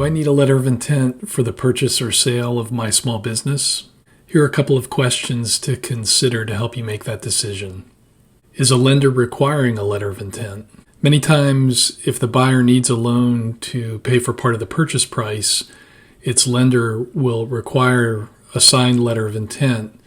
Do I need a letter of intent for the purchase or sale of my small business? Here are a couple of questions to consider to help you make that decision. Is a lender requiring a letter of intent? Many times, if the buyer needs a loan to pay for part of the purchase price, its lender will require a signed letter of intent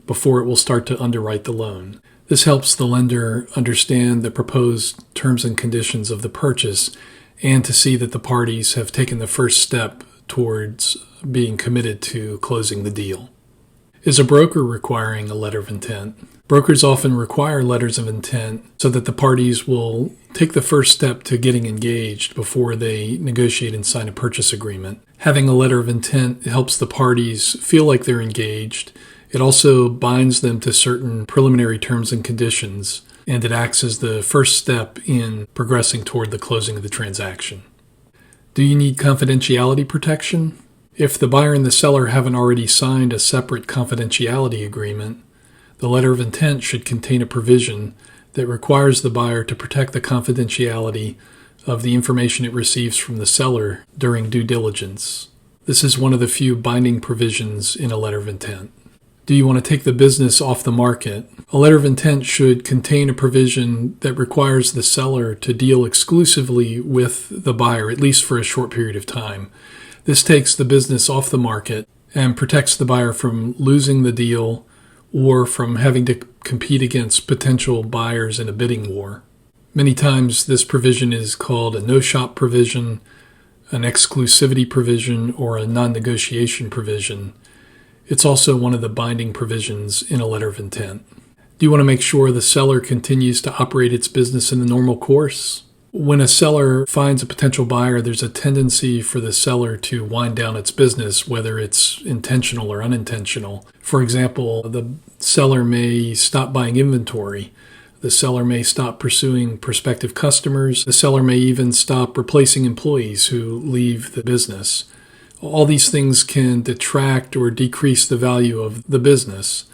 before it will start to underwrite the loan. This helps the lender understand the proposed terms and conditions of the purchase and to see that the parties have taken the first step towards being committed to closing the deal. Is a broker requiring a letter of intent? Brokers often require letters of intent so that the parties will take the first step to getting engaged before they negotiate and sign a purchase agreement. Having a letter of intent helps the parties feel like they're engaged. It also binds them to certain preliminary terms and conditions, and it acts as the first step in progressing toward the closing of the transaction. Do you need confidentiality protection? If the buyer and the seller haven't already signed a separate confidentiality agreement, the letter of intent should contain a provision that requires the buyer to protect the confidentiality of the information it receives from the seller during due diligence. This is one of the few binding provisions in a letter of intent. Do you want to take the business off the market? A letter of intent should contain a provision that requires the seller to deal exclusively with the buyer, at least for a short period of time. This takes the business off the market and protects the buyer from losing the deal or from having to compete against potential buyers in a bidding war. Many times this provision is called a no-shop provision, an exclusivity provision, or a non-negotiation provision. It's also one of the binding provisions in a letter of intent. Do you want to make sure the seller continues to operate its business in the normal course? When a seller finds a potential buyer, there's a tendency for the seller to wind down its business, whether it's intentional or unintentional. For example, the seller may stop buying inventory. The seller may stop pursuing prospective customers. The seller may even stop replacing employees who leave the business. All these things can detract or decrease the value of the business.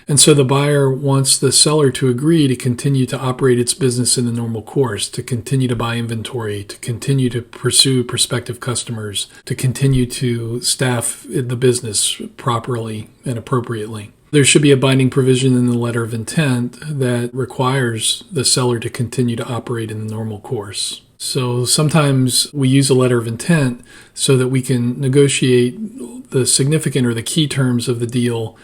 And so the buyer wants the seller to agree to continue to operate its business in the normal course, to continue to buy inventory, to continue to pursue prospective customers, to continue to staff the business properly and appropriately. There should be a binding provision in the letter of intent that requires the seller to continue to operate in the normal course. So sometimes we use a letter of intent so that we can negotiate the significant or the key terms of the deal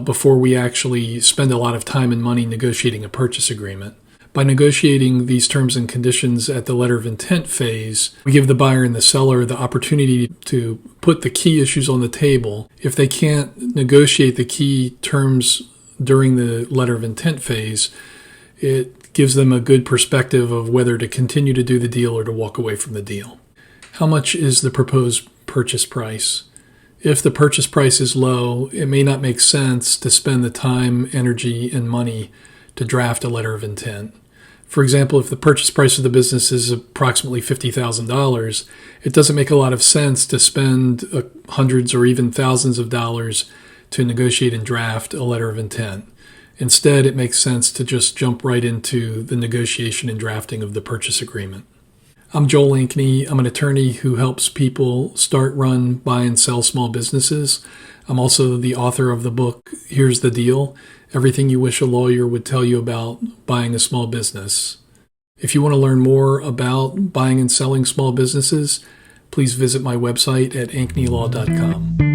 before we actually spend a lot of time and money negotiating a purchase agreement. By negotiating these terms and conditions at the letter of intent phase, we give the buyer and the seller the opportunity to put the key issues on the table. If they can't negotiate the key terms during the letter of intent phase, it gives them a good perspective of whether to continue to do the deal or to walk away from the deal. How much is the proposed purchase price? If the purchase price is low, it may not make sense to spend the time, energy, and money to draft a letter of intent. For example, if the purchase price of the business is approximately $50,000, it doesn't make a lot of sense to spend hundreds or even thousands of dollars to negotiate and draft a letter of intent. Instead, it makes sense to just jump right into the negotiation and drafting of the purchase agreement. I'm Joel Ankeny. I'm an attorney who helps people start, run, buy, and sell small businesses. I'm also the author of the book, Here's the Deal: Everything You Wish a Lawyer Would Tell You About Buying a Small Business. If you want to learn more about buying and selling small businesses, please visit my website at anknylaw.com.